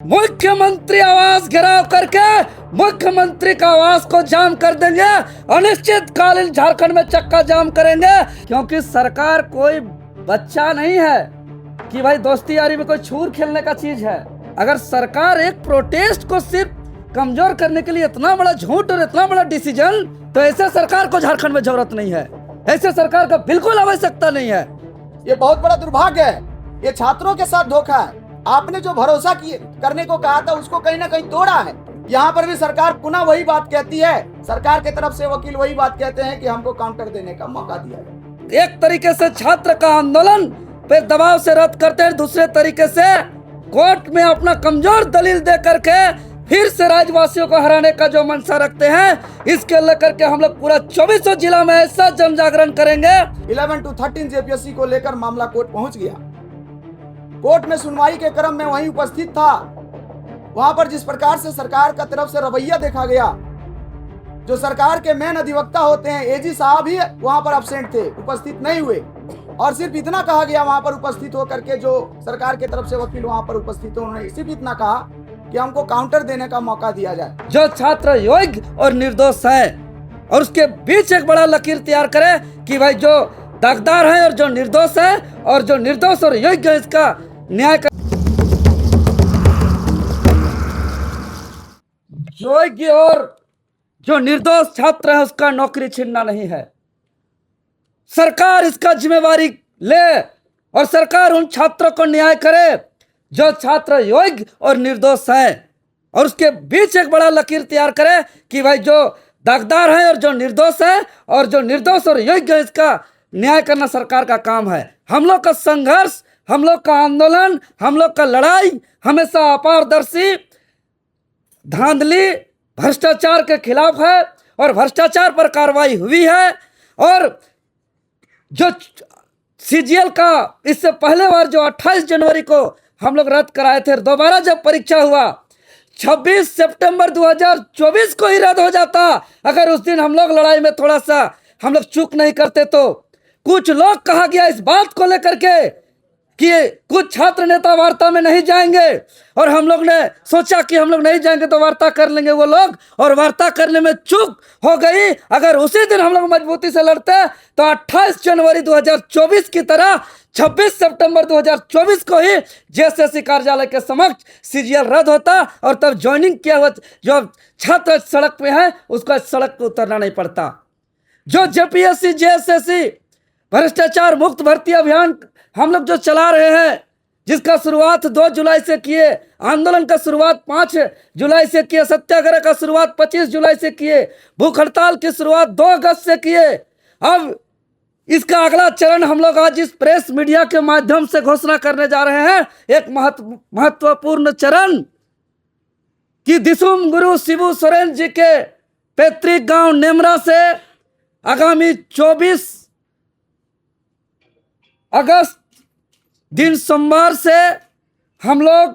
मुख्यमंत्री आवास घेराव करके मुख्यमंत्री का आवास को जाम कर देंगे। अनिश्चितकालीन झारखंड में चक्का जाम करेंगे, क्योंकि सरकार कोई बच्चा नहीं है कि भाई दोस्ती यारी में कोई छूर खेलने का चीज है। अगर सरकार एक प्रोटेस्ट को सिर्फ कमजोर करने के लिए इतना बड़ा झूठ और इतना बड़ा डिसीजन, तो ऐसे सरकार को झारखंड में जरूरत नहीं है। ऐसे सरकार का बिल्कुल आवश्यकता नहीं है। ये बहुत बड़ा दुर्भाग्य है। ये छात्रों के साथ धोखा है। आपने जो भरोसा करने को कहा था उसको कहीं ना कहीं तोड़ा है। यहाँ पर भी सरकार पुनः वही बात कहती है, सरकार की तरफ से वकील वही बात कहते हैं कि हमको काउंटर देने का मौका दिया है। एक तरीके से छात्र का आंदोलन पे दबाव से रद्द करते हैं, दूसरे तरीके से कोर्ट में अपना कमजोर दलील दे करके फिर से राज्यवासियों को हराने का जो मंशा रखते हैं, इसके लेकर के हम लोग पूरा 24 जिला में ऐसा जन जागरण करेंगे। 11 to 13 जेपीएससी को लेकर मामला कोर्ट पहुंच गया। कोर्ट में सुनवाई के क्रम में वहीं उपस्थित था। वहां पर जिस प्रकार से सरकार का तरफ से रवैया देखा गया, जो सरकार के मेन अधिवक्ता होते हैं एजी साहब ही वहां पर अब्सेंट थे, उपस्थित नहीं हुए। और सिर्फ इतना कहा गया वहां पर उपस्थित होकर के, जो सरकार के तरफ से वकील वहां पर उपस्थित थे, उन्होंने सिर्फ इतना कहा कि हमको काउंटर देने का मौका दिया जाए। जो छात्र योग्य और निर्दोष है और उसके बीच एक बड़ा लकीर तैयार करे कि भाई जो दागदार है और जो निर्दोष है, और जो निर्दोष और योग्य है इसका न्याय कर। योग्य और जो निर्दोष छात्र है उसका नौकरी छीनना नहीं है। सरकार इसका जिम्मेवारी ले और सरकार उन छात्रों को न्याय करे जो छात्र योग्य और निर्दोष है, और उसके बीच एक बड़ा लकीर तैयार करे कि भाई जो दागदार है और जो निर्दोष है, और जो निर्दोष और योग्य है इसका न्याय करना सरकार का काम है। हम लोग का संघर्ष, हम लोग का आंदोलन, हम लोग का लड़ाई हमेशा अपारदर्शी, धांधली, भ्रष्टाचार के खिलाफ है, और भ्रष्टाचार पर कार्रवाई हुई है। और जो सीजीएल का इससे पहले बार जो 28 जनवरी को हम लोग रद्द कराए थे, दोबारा जब परीक्षा हुआ 26 सितंबर 2024 को ही रद्द हो जाता। अगर उस दिन हम लोग लड़ाई में थोड़ा सा हम लोग चूक नहीं करते तो। कुछ लोग कहा गया इस बात को लेकर के कि कुछ छात्र नेता वार्ता में नहीं जाएंगे, और हम लोग ने सोचा कि हम लोग नहीं जाएंगे तो वार्ता कर लेंगे वो लोग, और वार्ता करने में चूक हो गई। अगर उसी दिन हम लोग मजबूती से लड़ते तो 28 जनवरी 2024 की तरह 26 सितंबर 2024 को ही जेएसएससी कार्यालय के समक्ष सीजीएल रद्द होता, और तब ज्वाइनिंग किया हुआ जो छात्र सड़क पे है उसको सड़क पे उतरना नहीं पड़ता। जो जेपीएससी जेएसएससी भ्रष्टाचार मुक्त भर्ती अभियान हम लोग जो चला रहे हैं, जिसका शुरुआत 2 जुलाई से किए, आंदोलन का शुरुआत 5 जुलाई से किए, सत्याग्रह का शुरुआत 25 जुलाई से किए, भूख हड़ताल की शुरुआत 2 अगस्त से किए। अब इसका अगला चरण हम लोग आज इस प्रेस मीडिया के माध्यम से घोषणा करने जा रहे हैं। एक महत्वपूर्ण चरण कि दिसुम गुरु शिबू सोरेन जी के पैतृक गांव नेमरा से आगामी 24 अगस्त दिन सोमवार से हम लोग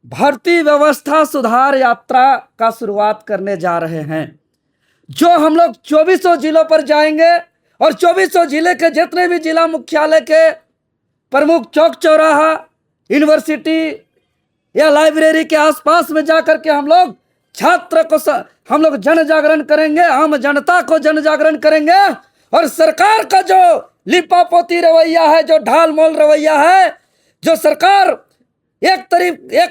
भर्ती व्यवस्था सुधार यात्रा का शुरुआत करने जा रहे हैं, जो हम लोग 24 जिलों पर जाएंगे, और 24 जिले के जितने भी जिला मुख्यालय के प्रमुख चौक चौराहा, यूनिवर्सिटी या लाइब्रेरी के आसपास में जाकर के हम लोग छात्र को हम लोग जन जागरण करेंगे, आम जनता को जन जागरण करेंगे। और सरकार का जो लिपापोती रवैया है, जो ढाल मोल रवैया है, जो सरकार एक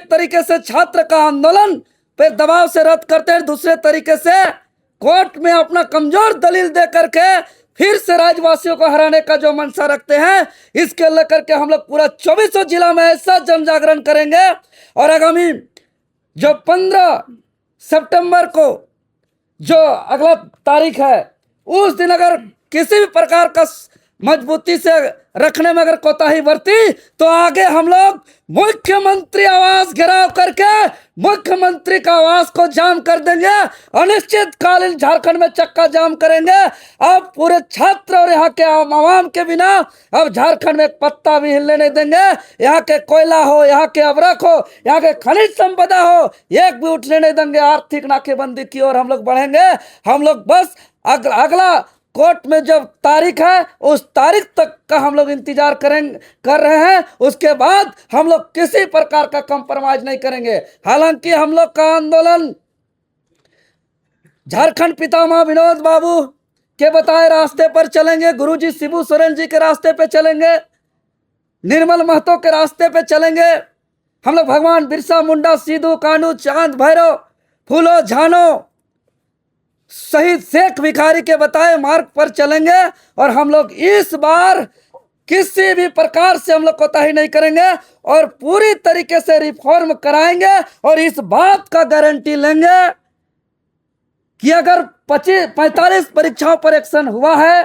तरीके से छात्र का आंदोलन पे दबाव से रद्द करते हैं, दूसरे तरीके से कोर्ट में अपना कमजोर दलील दे करके फिर से राज्यवासियों को हराने का जो मंशा रखते हैं, इसके लेकर के हम लोग पूरा 24 जिला में ऐसा जन जागरण करेंगे। और आगामी जो 15 सितंबर को जो अगला तारीख है, उस दिन अगर किसी भी प्रकार का मजबूती से रखने में अगर कोताही बरती तो आगे हम लोग मुख्यमंत्री आवास घेराव करके मुख्यमंत्री का आवास को जाम कर देंगे। अनिश्चितकालीन झारखंड में चक्का जाम करेंगे। अब पूरे छात्र और यहाँ के आवाम के बिना अब झारखंड में एक पत्ता भी हिलने नहीं देंगे। यहाँ के कोयला हो, यहाँ के अवरक हो, यहाँ के खनिज संपदा हो, एक भी उठने नहीं देंगे। आर्थिक नाकेबंदी की ओर हम लोग बढ़ेंगे। हम लोग बस अगला कोर्ट में जब तारीख है उस तारीख तक का हम लोग इंतजार कर रहे हैं। उसके बाद हम लोग किसी प्रकार का कंप्रोमाइज नहीं करेंगे। हालांकि हम लोग का आंदोलन झारखंड पितामह विनोद बाबू के बताए रास्ते पर चलेंगे, गुरुजी शिबू सोरेन जी के रास्ते पे चलेंगे, निर्मल महतो के रास्ते पे चलेंगे। हम लोग भगवान बिरसा मुंडा, सिद्धू कानू, चांद भैरव, फूलो झानो, शहीद शेख भिखारी के बताए मार्ग पर चलेंगे। और हम लोग इस बार किसी भी प्रकार से हम लोग कोताही नहीं करेंगे और पूरी तरीके से रिफॉर्म कराएंगे। और इस बात का गारंटी लेंगे कि अगर 45 परीक्षाओं पर एक्शन हुआ है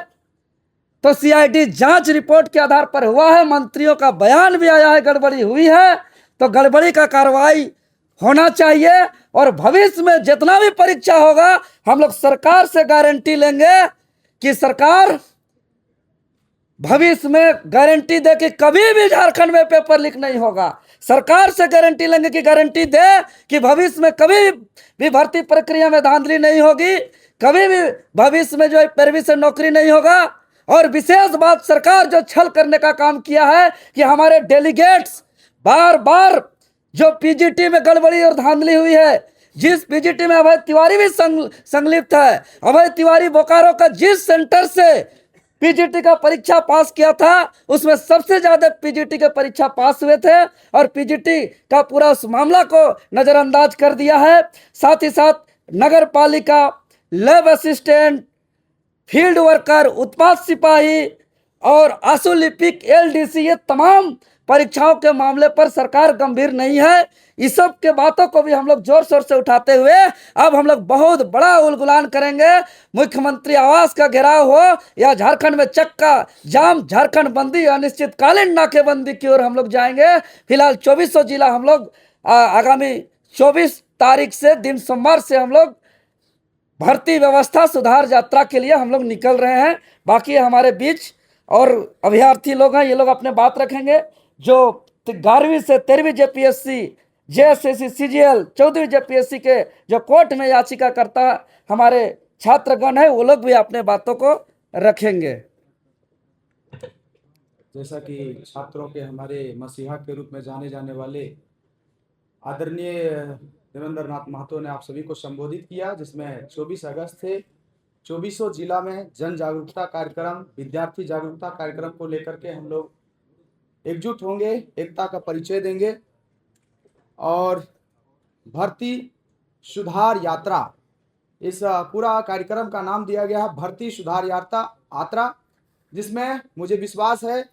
तो सीआईडी जांच रिपोर्ट के आधार पर हुआ है, मंत्रियों का बयान भी आया है गड़बड़ी हुई है, तो गड़बड़ी का कार्रवाई होना चाहिए। और भविष्य में जितना भी परीक्षा होगा हम लोग सरकार से गारंटी लेंगे कि सरकार भविष्य में गारंटी दे कि कभी भी झारखंड में पेपर लीक नहीं होगा। सरकार से गारंटी लेंगे कि गारंटी दे कि भविष्य में कभी भी भर्ती प्रक्रिया में धांधली नहीं होगी, कभी भी भविष्य में जो है पैरवी से नौकरी नहीं होगा। और विशेष बात, सरकार जो छल करने का काम किया है कि हमारे डेलीगेट्स बार बार जो पीजीटी में गड़बड़ी और धांधली हुई है, जिस पीजीटी में अभय तिवारी भी संलिप्त है, अभय तिवारी बोकारो का जिस सेंटर से पीजीटी का परीक्षा पास किया था उसमें सबसे ज्यादा पीजीटी के परीक्षा पास हुए थे और पीजीटी का पूरा उस मामला को नजरअंदाज कर दिया है। साथ ही साथ नगर पालिका, लैब असिस्टेंट, फील्ड वर्कर, उत्पाद सिपाही और आशु लिपिक, एलडीसी, ये तमाम परीक्षाओं के मामले पर सरकार गंभीर नहीं है। इस सब के बातों को भी हम लोग जोर शोर से उठाते हुए अब हम लोग बहुत बड़ा उलगुलान करेंगे। मुख्यमंत्री आवास का घेराव हो या झारखंड में चक्का जाम, झारखंड बंदी, अनिश्चितकालीन नाकेबंदी की ओर हम लोग जाएंगे। फिलहाल 2400 जिला हम लोग आगामी 24 तारीख से दिन सोमवार से हम लोग भर्ती व्यवस्था सुधार यात्रा के लिए हम लोग निकल रहे हैं। बाकी हमारे बीच और अभ्यर्थी लोग हैं, ये लोग अपने बात रखेंगे। जो 11वीं से 13वीं जेपीएससी, जेएसएससी, सीजीएल, 14वीं जेपीएससी के जो कोर्ट में याचिका करता हमारे छात्रगण है, वो लोग भी अपने बातों को रखेंगे। जैसा कि छात्रों के हमारे मसीहा के रूप में जाने जाने वाले आदरणीय देवेंद्र नाथ महतो ने आप सभी को संबोधित किया, जिसमें 24 अगस्त से 2400 जिला में जन जागरूकता कार्यक्रम, विद्यार्थी जागरूकता कार्यक्रम को लेकर के हम लोग एकजुट होंगे, एकता का परिचय देंगे और भर्ती सुधार यात्रा, इस पूरा कार्यक्रम का नाम दिया गया है भर्ती सुधार यात्रा, जिसमें मुझे विश्वास है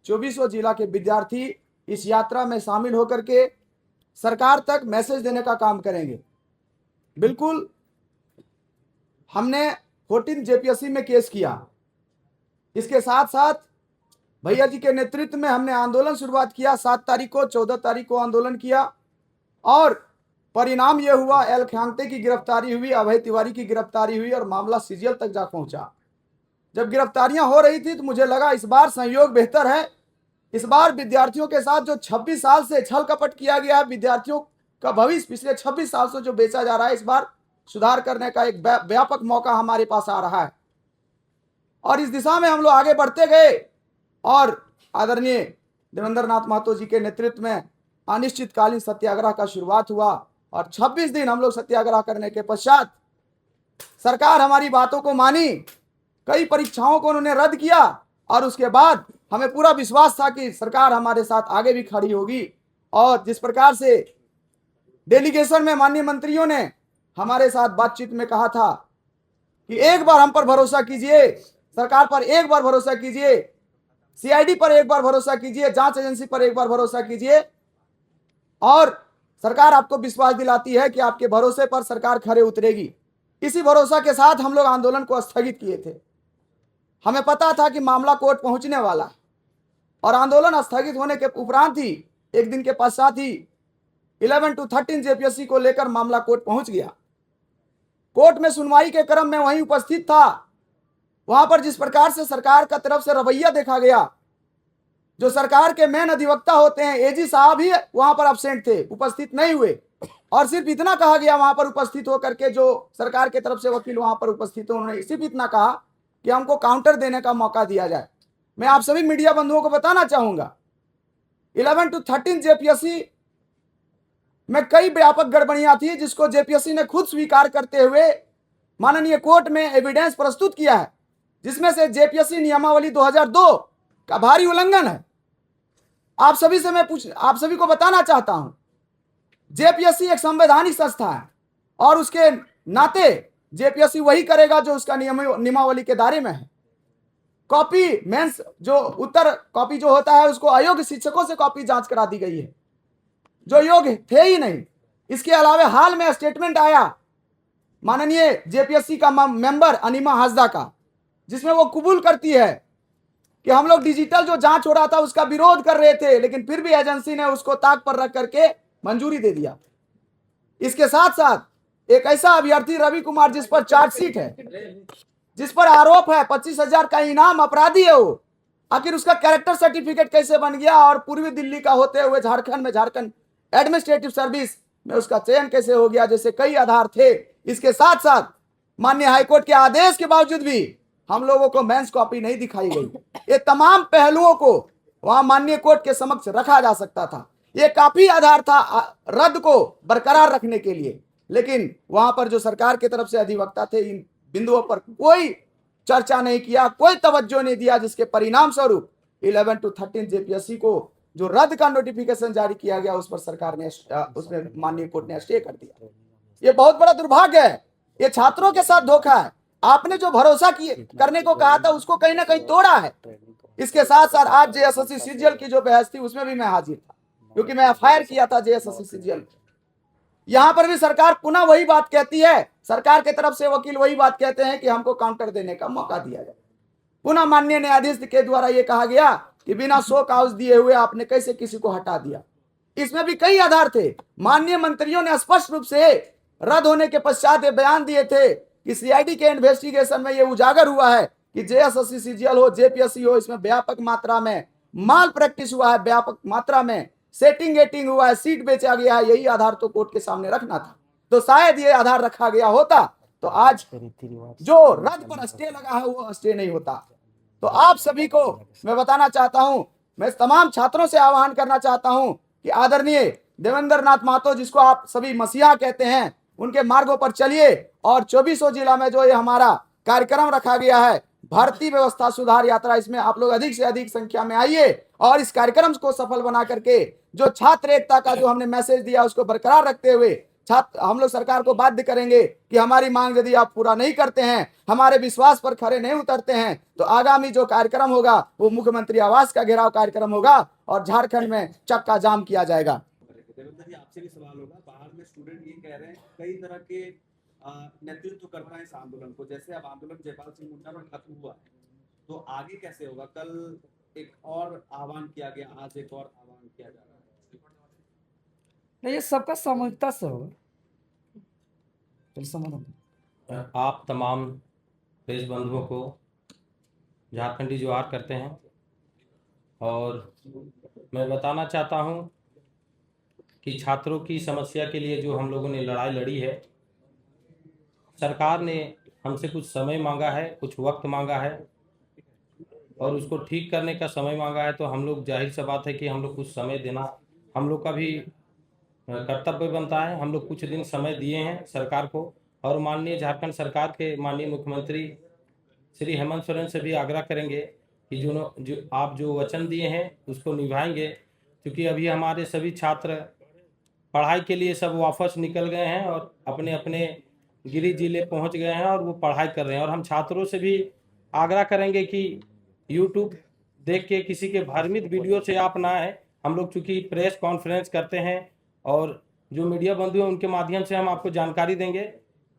2400 जिला के विद्यार्थी इस यात्रा में शामिल होकर के सरकार तक मैसेज देने का काम करेंगे। बिल्कुल, हमने 14 जेपीएससी में केस किया, इसके साथ साथ भैया जी के नेतृत्व में हमने आंदोलन शुरुआत किया। 7 तारीख को, 14 तारीख को आंदोलन किया और परिणाम यह हुआ, एल ख्यांगते की गिरफ्तारी हुई, अभय तिवारी की गिरफ्तारी हुई और मामला सीजीएल तक जा पहुंचा। जब गिरफ्तारियां हो रही थी तो मुझे लगा इस बार संयोग बेहतर है। इस बार विद्यार्थियों के साथ जो 26 साल से छल कपट किया गया है, विद्यार्थियों का भविष्य पिछले 26 साल से जो बेचा जा रहा है, इस बार सुधार करने का एक व्यापक मौका हमारे पास आ रहा है और इस दिशा में हम लोग आगे बढ़ते गए और आदरणीय देवेंद्र नाथ महतो जी के नेतृत्व में अनिश्चितकालीन सत्याग्रह का शुरुआत हुआ और 26 दिन हम लोग सत्याग्रह करने के पश्चात सरकार हमारी बातों को मानी, कई परीक्षाओं को उन्होंने रद्द किया और उसके बाद हमें पूरा विश्वास था कि सरकार हमारे साथ आगे भी खड़ी होगी। और जिस प्रकार से डेलीगेशन में माननीय मंत्रियों ने हमारे साथ बातचीत में कहा था कि एक बार हम पर भरोसा कीजिए, सरकार पर एक बार भरोसा कीजिए, सीआईडी पर एक बार भरोसा कीजिए, जांच एजेंसी पर एक बार भरोसा कीजिए और सरकार आपको विश्वास दिलाती है कि आपके भरोसे पर सरकार खरे उतरेगी। इसी भरोसा के साथ हम लोग आंदोलन को स्थगित किए थे। हमें पता था कि मामला कोर्ट पहुंचने वाला और आंदोलन स्थगित होने के उपरांत ही एक दिन के पश्चात ही 11 to 13 जेपीएससी को लेकर मामला कोर्ट पहुंच गया। कोर्ट में सुनवाई के क्रम में वहीं उपस्थित था। वहां पर जिस प्रकार से सरकार का तरफ से रवैया देखा गया, जो सरकार के मेन अधिवक्ता होते हैं एजी साहब ही वहां पर एब्सेंट थे, उपस्थित नहीं हुए और सिर्फ इतना कहा गया वहां पर उपस्थित होकर के, जो सरकार के तरफ से वकील वहां पर उपस्थित थे, उन्होंने सिर्फ इतना कहा कि हमको काउंटर देने का मौका दिया जाए। मैं आप सभी मीडिया बंधुओं को बताना चाहूंगा 11 to 13 जेपीएससी में कई व्यापक गड़बड़ियां थी, जिसको जेपीएससी ने खुद स्वीकार करते हुए माननीय कोर्ट में एविडेंस प्रस्तुत किया है, जिसमें से जेपीएससी नियमावली 2002 का भारी उल्लंघन है। आप सभी को बताना चाहता हूं, जेपीएससी एक संवैधानिक संस्था है और उसके नाते जेपीएससी वही करेगा जो उसका नियमावली के दायरे में है। कॉपी मेंस जो उत्तर कॉपी जो होता है उसको अयोग्य शिक्षकों से कॉपी जांच करा दी गई है, जो योग्य थे ही नहीं। इसके अलावा हाल में स्टेटमेंट आया माननीय जेपीएससी का मेंबर अनिमा हासदा का, जिसमें वो कबूल करती है कि हम लोग डिजिटल जो जांच हो रहा था उसका विरोध कर रहे थे, लेकिन फिर भी एजेंसी ने उसको ताक पर रख करके मंजूरी दे दिया। इसके साथ साथ एक ऐसा अभ्यर्थी रवि कुमार जिस पर चार्जशीट है, जिस पर आरोप है 25,000 का इनाम, अपराधी है वो, आखिर उसका कैरेक्टर सर्टिफिकेट कैसे बन गया और पूर्वी दिल्ली का होते हुए झारखंड एडमिनिस्ट्रेटिव सर्विस में उसका चयन कैसे हो गया, जैसे कई आधार थे। इसके साथ साथ माननीय हाईकोर्ट के आदेश के बावजूद भी हम लोगों को मेंस कॉपी नहीं दिखाई गई। ये तमाम पहलुओं को वहां माननीय कोर्ट के समक्ष रखा जा सकता था। ये काफी आधार था रद्द को बरकरार रखने के लिए, लेकिन वहां पर जो सरकार की तरफ से अधिवक्ता थे इन बिंदुओं पर कोई चर्चा नहीं किया, कोई तवज्जो नहीं दिया, जिसके परिणाम स्वरूप 11 to 13 जेपीएससी को जो रद्द का नोटिफिकेशन जारी किया गया उस पर सरकार ने उसमें माननीय कोर्ट ने स्टे कर दिया। ये बहुत बड़ा दुर्भाग्य है, ये छात्रों के साथ धोखा है। आपने जो भरोसा करने को कहा था उसको कहीं ना कहीं तोड़ा है। इसके साथ साथ आज जेएसएससी सीजीएल की जो बहस थी उसमें भी मैं हाजिर था, क्योंकि मैं एफआईआर किया था जेएसएससी सीजीएल। यहां पर भी सरकार पुनः वही बात कहती है, सरकार की तरफ से वकील वही बात कहते हैं कि हमको काउंटर देने का मौका दिया जाए। पुनः माननीय न्यायाधीश के द्वारा यह कहा गया कि बिना शो काउज दिए हुए आपने कैसे किसी को हटा दिया। इसमें भी कई आधार थे। माननीय मंत्रियों ने स्पष्ट रूप से रद्द होने के पश्चात बयान दिए थे कि सीआईडी के इन्वेस्टिगेशन में यह उजागर हुआ है कि जेएसएससी सीजीएल हो जेपीएससी हो, इसमें व्यापक मात्रा में माल प्रैक्टिस हुआ है, व्यापक मात्रा में सेटिंग गेटिंग हुआ है, सीट बेचा गया है। यही आधार तो कोर्ट के सामने रखना था। तो शायद ये आधार रखा गया होता तो आज जो रद्द पर स्टे लगा है वो स्टे नहीं होता। तो आप सभी को मैं बताना चाहता हूं, मैं तमाम छात्रों से आह्वान करना चाहता हूं कि आदरणीय देवेंद्र नाथ महतो, जिसको आप सभी मसीहा कहते हैं, उनके मार्गों पर चलिए और 24 जिला में जो ये हमारा कार्यक्रम रखा गया है भारतीय व्यवस्था सुधार यात्रा, इसमें आप लोग अधिक से अधिक संख्या में आइए और इस कार्यक्रम को सफल बना करके जो छात्र एकता का जो हमने मैसेज दिया उसको बरकरार रखते हुए हम लोग सरकार को बाध्य करेंगे कि हमारी मांग यदि आप पूरा नहीं करते हैं, हमारे विश्वास पर खरे नहीं उतरते हैं, तो आगामी जो कार्यक्रम होगा वो मुख्यमंत्री आवास का घेराव कार्यक्रम होगा और झारखंड में चक्का जाम किया जाएगा। देवेंद्र जी, आपसे भी सवाल होगा। बाहर में स्टूडेंट ये कह रहे हैं कई तरह के नेतृत्व करना है इस आंदोलन को, जैसे अब आंदोलन जयपाल सिंह मुंडा में खत्म हुआ तो आगे कैसे होगा? कल एक और आह्वान किया गया, आज एक और आह्वान किया जा रहा है। नहीं, ये सबका सामूहिकता से होगा। आप तमाम प्रेस बंधुओं को झारखंडी जोहार करते हैं और मैं बताना चाहता हूं कि छात्रों की समस्या के लिए जो हम लोगों ने लड़ाई लड़ी है, सरकार ने हमसे कुछ समय मांगा है, कुछ वक्त मांगा है और उसको ठीक करने का समय मांगा है। तो हम लोग जाहिर सी बात है कि हम लोग कुछ समय देना हम लोग का भी कर्तव्य बनता है। हम लोग कुछ दिन समय दिए हैं सरकार को और माननीय झारखंड सरकार के माननीय मुख्यमंत्री श्री हेमंत सोरेन से भी आग्रह करेंगे कि जो आप जो वचन दिए हैं उसको निभाएंगे, क्योंकि अभी हमारे सभी छात्र पढ़ाई के लिए सब वापस निकल गए हैं और अपने अपने गृह जिले पहुंच गए हैं और वो पढ़ाई कर रहे हैं। और हम छात्रों से भी आग्रह करेंगे कि यूट्यूब देख के किसी के भ्रमित वीडियो से आप ना आए। हम लोग चूँकि प्रेस कॉन्फ्रेंस करते हैं और जो मीडिया बंधु हैं उनके माध्यम से हम आपको जानकारी देंगे।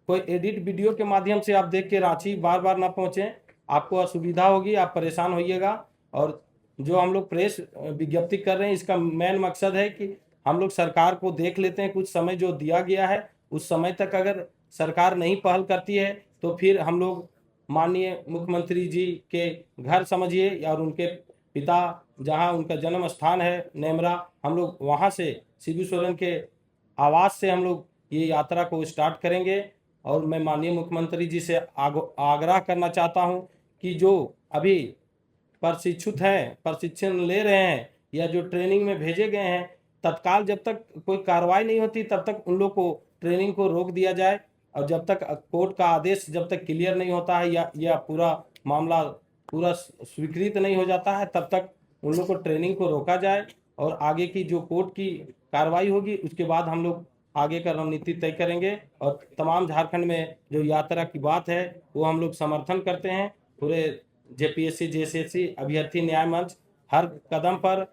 कोई एडिट वीडियो के माध्यम से आप देख के रांची बार बार ना पहुँचें, आपको असुविधा होगी, आप परेशान होइएगा। और जो हम लोग प्रेस विज्ञप्ति कर रहे हैं इसका मेन मकसद है कि हम लोग सरकार को देख लेते हैं, कुछ समय जो दिया गया है उस समय तक अगर सरकार नहीं पहल करती है तो फिर हम लोग माननीय मुख्यमंत्री जी के घर समझिए और उनके पिता जहां उनका जन्म स्थान है नेमरा, हम लोग वहां से शिबू सोरेन के आवास से हम लोग ये यात्रा को स्टार्ट करेंगे। और मैं माननीय मुख्यमंत्री जी से आग्रह करना चाहता हूं कि जो अभी प्रशिक्षित हैं, प्रशिक्षण ले रहे हैं या जो ट्रेनिंग में भेजे गए हैं, तत्काल जब तक कोई कार्रवाई नहीं होती तब तक उन लोग को ट्रेनिंग को रोक दिया जाए, और जब तक कोर्ट का आदेश जब तक क्लियर नहीं होता है या पूरा मामला पूरा स्वीकृत नहीं हो जाता है तब तक उन लोग को ट्रेनिंग को रोका जाए, और आगे की जो कोर्ट की कार्रवाई होगी उसके बाद हम लोग आगे का रणनीति तय करेंगे। और तमाम झारखंड में जो यात्रा की बात है वो हम लोग समर्थन करते हैं। पूरे जेपीएससी जेएसएससी अभ्यर्थी न्याय मंच हर कदम पर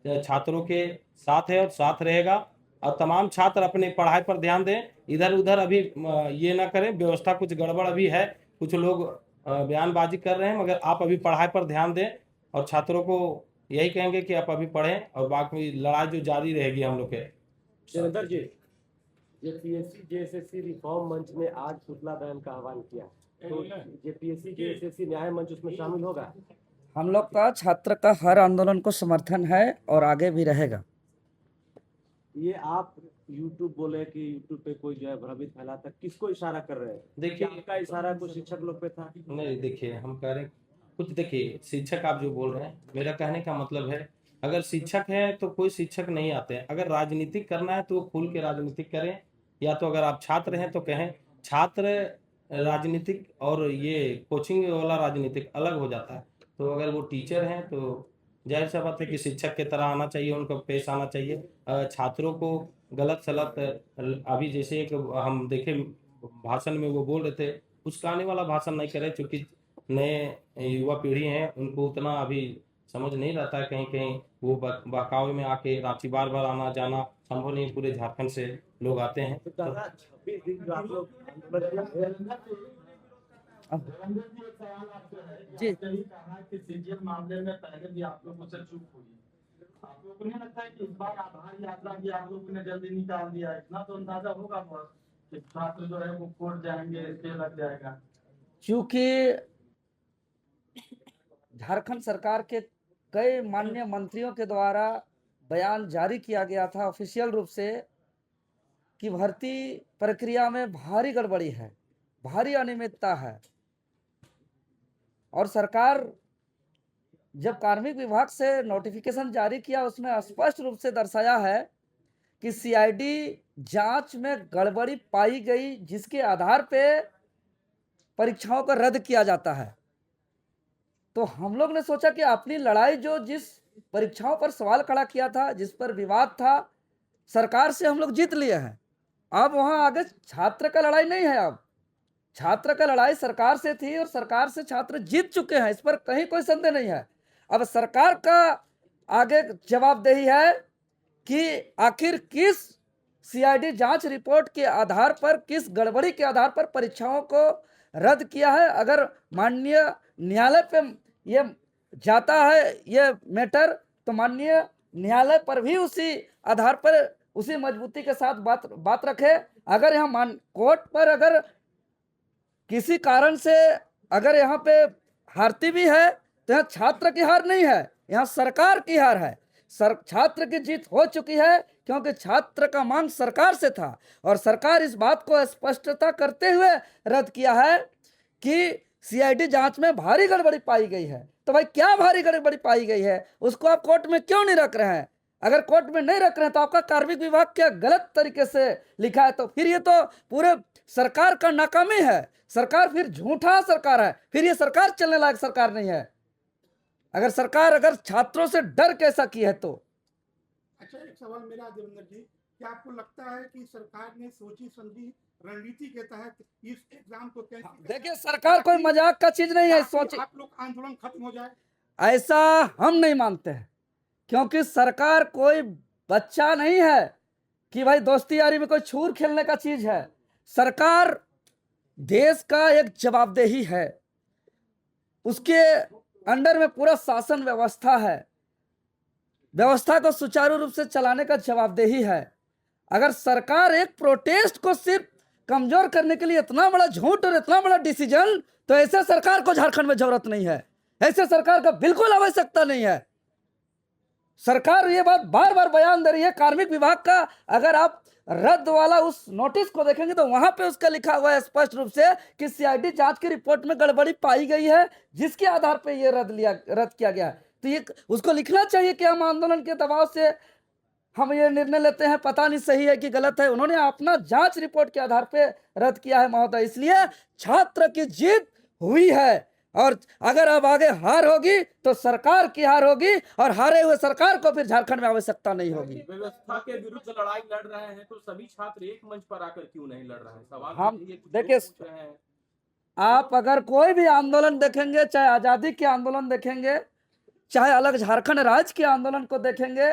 छात्रों के साथ है और साथ रहेगा, और तमाम छात्र अपने पढ़ाई पर ध्यान दें, इधर उधर अभी ये ना करें। व्यवस्था कुछ गड़बड़ अभी है, कुछ लोग बयानबाजी कर रहे हैं, मगर आप अभी पढ़ाई पर ध्यान दें, और छात्रों को यही कहेंगे कि आप अभी पढ़ें, और बाकी लड़ाई जो जारी रहेगी हम लोग के। देवेंद्र जी, जेपीएससी जेएसएससी रिफॉर्म मंच ने आज पुतला दहन का आह्वान किया, तो जेपीएससी जेएसएससी न्याय मंच उसमें शामिल होगा? हम लोग का छात्र का हर आंदोलन को समर्थन है और आगे भी रहेगा। ये आप यूट्यूब बोले कि यूट्यूब पे कोई जो है भ्रमित फैलाता, किसको इशारा कर रहे हैं? देखिए, आपका इशारा कोई शिक्षक लोग पे था? नहीं, देखिए हम कह रहे हैं कुछ, देखिए शिक्षक आप जो बोल रहे हैं, मेरा कहने का मतलब है अगर शिक्षक है तो कोई शिक्षक नहीं आते हैं। अगर राजनीतिक करना है तो वो खुल के राजनीतिक करें, या तो अगर आप छात्र हैं तो कहें। छात्र राजनीतिक और ये कोचिंग वाला राजनीतिक अलग हो जाता है। तो अगर वो टीचर हैं तो जाहिर सा बात है कि शिक्षक की तरह आना चाहिए, उनको पेश आना चाहिए। छात्रों को गलत सलत, अभी जैसे एक हम देखे भाषण में वो बोल रहे थे, उस्काने वाला भाषण नहीं करे, क्योंकि नए युवा पीढ़ी हैं, उनको उतना अभी समझ नहीं रहता है। कहीं कहीं वो बहकावे में आके रांची बार बार आना जाना संभव नहीं, पूरे झारखंड से लोग आते हैं। तो दादा 26 दिन जो आप लोग जी, कहा कि सीजीएल मामले में पहले भी आप लोगों से चूक हुई। आप लोगों को नहीं लगता है कि इस बार आधार यात्रा भी आप लोगों ने जल्दी निकाल दिया? इतना तो अंदाजा होगा बहुत कि छात्र जो है वो कोर्ट जाएंगे, इसके लग जाएगा। क्योंकि झारखंड सरकार के कई माननीय मंत्रियों के द्वारा बयान जारी किया गया था ऑफिशियल रूप से कि भर्ती प्रक्रिया में भारी गड़बड़ी है, भारी अनियमितता है, और सरकार जब कार्मिक विभाग से नोटिफिकेशन जारी किया उसमें स्पष्ट रूप से दर्शाया है कि सीआईडी जांच में गड़बड़ी पाई गई, जिसके आधार पे परीक्षाओं को रद्द किया जाता है। तो हम लोग ने सोचा कि अपनी लड़ाई जो जिस परीक्षाओं पर सवाल खड़ा किया था, जिस पर विवाद था, सरकार से हम लोग जीत लिए हैं। अब वहां आगे छात्र का लड़ाई नहीं है, अब छात्र का लड़ाई सरकार से थी और सरकार से छात्र जीत चुके हैं, इस पर कहीं कोई संदेह नहीं है। अब सरकार का आगे जवाबदेही है कि आखिर किस सीआईडी जांच रिपोर्ट के आधार पर, किस गड़बड़ी के आधार पर परीक्षाओं को रद्द किया है। अगर माननीय न्यायालय पे ये जाता है ये मैटर, तो माननीय न्यायालय पर भी उसी आधार पर उसी मजबूती के साथ बात रखे। अगर यहाँ कोर्ट पर अगर किसी कारण से अगर यहाँ पे हारती भी है तो यहाँ छात्र की हार नहीं है, यहाँ सरकार की हार है। छात्र की जीत हो चुकी है, क्योंकि छात्र का मांग सरकार से था, और सरकार इस बात को स्पष्टता करते हुए रद्द किया है कि सीआईडी जांच में भारी गड़बड़ी पाई गई है। तो भाई क्या भारी गड़बड़ी पाई गई है, उसको आप कोर्ट में क्यों नहीं रख रहे हैं? अगर कोर्ट में नहीं रख रहे हैं तो आपका कार्मिक विभाग क्या गलत तरीके से लिखा है, तो फिर ये तो पूरे सरकार का नाकामी है। सरकार फिर झूठा सरकार है, फिर ये सरकार चलने लायक सरकार नहीं है। अगर सरकार अगर छात्रों से डर कैसा की है तो। अच्छा, एक सवाल मेरा देवेंद्र जी, क्या आपको लगता है कि सरकार ने सोची समझी रणनीति के तहत इस एग्जाम को कैसे? देखिए, सरकार कोई मजाक का चीज नहीं है, सोचिए आप लोग आंदोलन खत्म हो जाए, ऐसा हम नहीं मानते हैं, क्योंकि सरकार कोई बच्चा नहीं है कि भाई दोस्ती यारी में कोई छूर खेलने का चीज है। सरकार देश का एक जवाबदेही है, उसके अंडर में पूरा शासन व्यवस्था है, व्यवस्था को सुचारू रूप से चलाने का जवाबदेही है। अगर सरकार एक प्रोटेस्ट को सिर्फ कमजोर करने के लिए इतना बड़ा झूठ और इतना बड़ा डिसीजन, तो ऐसे सरकार को झारखंड में जरूरत नहीं है, ऐसे सरकार का बिल्कुल आवश्यकता नहीं है। सरकार ये बात बार बार बयान दे रही है। कार्मिक विभाग का अगर आप रद्द वाला उस नोटिस को देखेंगे तो वहां पे उसका लिखा हुआ है स्पष्ट रूप से कि सीआईडी जांच की रिपोर्ट में गड़बड़ी पाई गई है, जिसके आधार पे ये रद्द किया गया है। तो ये उसको लिखना चाहिए कि हम आंदोलन के दबाव से हम ये निर्णय लेते हैं, पता नहीं सही है कि गलत है। उन्होंने अपना जांच रिपोर्ट के आधार पे रद्द किया है महोदय। इसलिए छात्र की जीत हुई है, और अगर अब आगे हार होगी तो सरकार की हार होगी, और हारे हुए सरकार को फिर झारखंड में आवश्यकता नहीं होगी। व्यवस्था के विरुद्ध लड़ाई लड़ रहे हैं तो सभी छात्र एक मंच पर आकर क्यों नहीं लड़ रहे हैं? सवाल हम तो ये कुछ देखिए, लोग पूछ रहे हैं। आप अगर कोई भी आंदोलन देखेंगे, चाहे आजादी के आंदोलन देखेंगे, चाहे अलग झारखंड राज्य के आंदोलन को देखेंगे,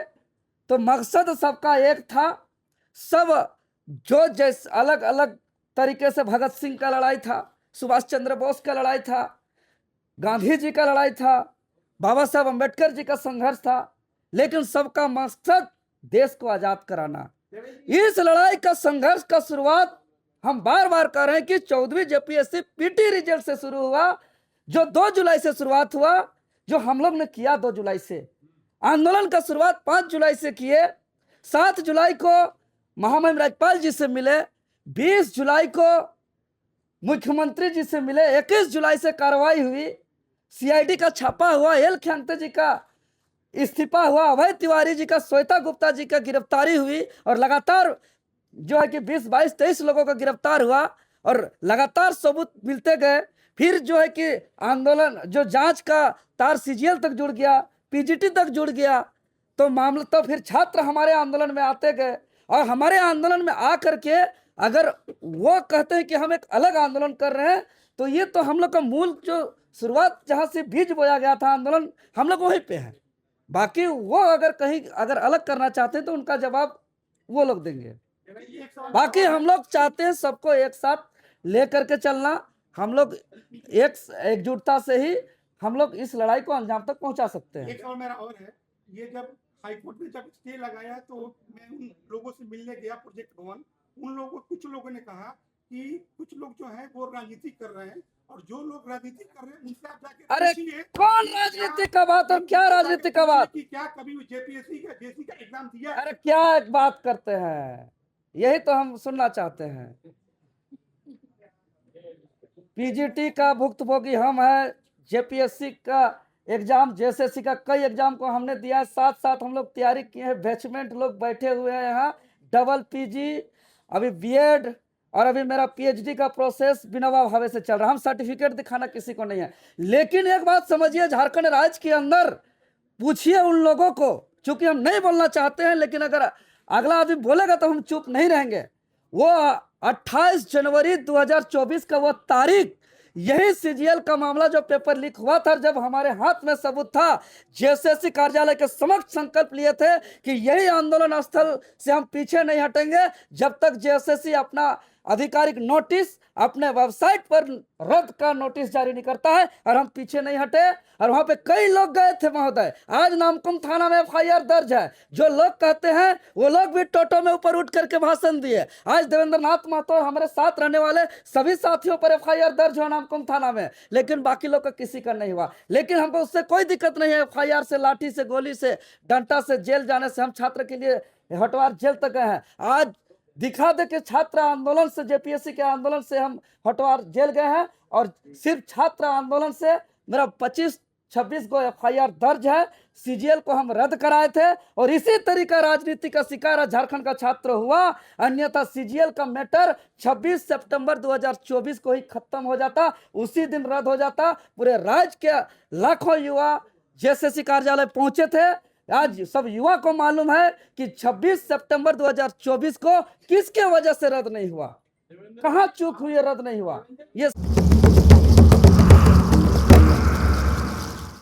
तो मकसद सबका एक था। सब जो जैसे अलग अलग तरीके से भगत सिंह का लड़ाई था, सुभाष चंद्र बोस का लड़ाई था, गांधी जी का लड़ाई था, बाबा साहब अम्बेडकर जी का संघर्ष था, लेकिन सबका मकसद देश को आजाद कराना। इस लड़ाई का संघर्ष का शुरुआत हम बार बार कर रहे हैं कि 14वीं जेपीएससी पीटी रिजल्ट से शुरू हुआ, जो 2 जुलाई से शुरुआत हुआ, जो हम लोग ने किया 2 जुलाई से। आंदोलन का शुरुआत 5 जुलाई से किए, 7 जुलाई को महामहिम राज्यपाल जी से मिले, 20 जुलाई को मुख्यमंत्री जी से मिले, 21 जुलाई से कार्रवाई हुई, सीआईडी का छापा हुआ, एल ख्यांगते जी का इस्तीफा हुआ, अभय तिवारी जी का, श्वेता गुप्ता जी का गिरफ्तारी हुई, और लगातार जो है कि 20, 22, 23 लोगों का गिरफ्तार हुआ, और लगातार सबूत मिलते गए। फिर जो है कि आंदोलन जो जांच का तार सीजीएल तक जुड़ गया, पीजीटी तक जुड़ गया, तो मामला तो फिर छात्र हमारे आंदोलन में आते गए, और हमारे आंदोलन में आकर के अगर वो कहते हैं कि हम एक अलग आंदोलन कर रहे हैं, तो ये तो हम लोग का मूल जो शुरुआत जहाँ से बीज बोया गया था आंदोलन, हम लोग वहीं पे है। बाकी वो अगर कहीं अगर अलग करना चाहते हैं तो उनका जवाब वो लोग देंगे। बाकी हम लोग चाहते हैं सबको एक साथ लेकर के चलना। हम लोग एकजुटता से ही हम लोग इस लड़ाई को अंजाम तक पहुंचा सकते हैं। एक सवाल मेरा और है, ये जब हाईकोर्ट ने जब स्टे लगाया तो मैं उन लोगों से मिलने गया प्रोजेक्ट भवन, कुछ लोगों ने कहा कि कुछ लोग जो है वो राजनीति कर रहे हैं, और जो लोग राजनीति कर रहे हैं उनसे आप जाके अरे पूछिए कौन राजनीति का बात और क्या राजनीति का बात? कि क्या कभी जेपीएससी का जेसी का एग्जाम दिया? अरे क्या एक बात करते हैं, यही तो हम सुनना चाहते हैं। पीजीटी का भुक्तभोगी हम है, जेपीएससी का एग्जाम, जेएसएससी का कई एग्जाम को हमने दिया है, साथ साथ हम लोग तैयारी किए हैं। बैचमेंट लोग बैठे हुए हैं यहाँ, डबल पीजी, अभी बीएड, और अभी मेरा पीएचडी का प्रोसेस बिना भावे से चल रहा है। हम सर्टिफिकेट दिखाना किसी को नहीं है। लेकिन एक बात समझिए, झारखंड राज्य के अंदर पूछिए उन लोगों को, चूंकि हम नहीं बोलना चाहते हैं, लेकिन अगर अगला आदमी बोलेगा तो हम चुप नहीं रहेंगे। वो 28 जनवरी 2024 का वो तारीख, यही सीजीएल का मामला जो पेपर लीक हुआ था, जब हमारे हाथ में सबूत था, जेएसएससी कार्यालय के समक्ष संकल्प लिए थे कि यही आंदोलन स्थल से हम पीछे नहीं हटेंगे जब तक जेएसएससी अपना आधिकारिक नोटिस अपने वेबसाइट पर रद्द का नोटिस जारी नहीं करता है, और हम पीछे नहीं हटे। और वहां पे कई लोग गए थे महोदय। आज नामकुम थाना में एफआईआर दर्ज है। जो लोग कहते हैं वो लोग भी टोटो में ऊपर उठ करके भाषण दिए। आज देवेंद्र नाथ महतो हमारे साथ रहने वाले सभी साथियों पर एफआईआर दर्ज हुआ नामकुम थाना में, लेकिन बाकी लोग का किसी का नहीं हुआ। लेकिन हमको उससे कोई दिक्कत नहीं है। एफआईआर से, लाठी से, गोली से, डंटा से जेल जाने से हम छात्र के लिए हटवार जेल तक गए हैं। आज दिखा दे कि छात्र आंदोलन से, जेपीएससी के आंदोलन से हम हटवार जेल गए हैं, और सिर्फ छात्र आंदोलन से मेरा 25-26 को एफआईआर दर्ज है। सीजीएल को हम रद्द कराए थे, और इसी तरीका राजनीति का शिकार झारखंड का छात्र हुआ। अन्यथा सीजीएल का मैटर 26 सितंबर 2024 को ही खत्म हो जाता, उसी दिन रद्द हो जाता। पूरे राज्य के लाखों युवा जेएसएससी कार्यालय पहुंचे थे। आज सब युवा को मालूम है कि 26 सितंबर 2024 को किसके वजह से रद्द नहीं हुआ, कहां चूक हुई, रद्द नहीं हुआ। ये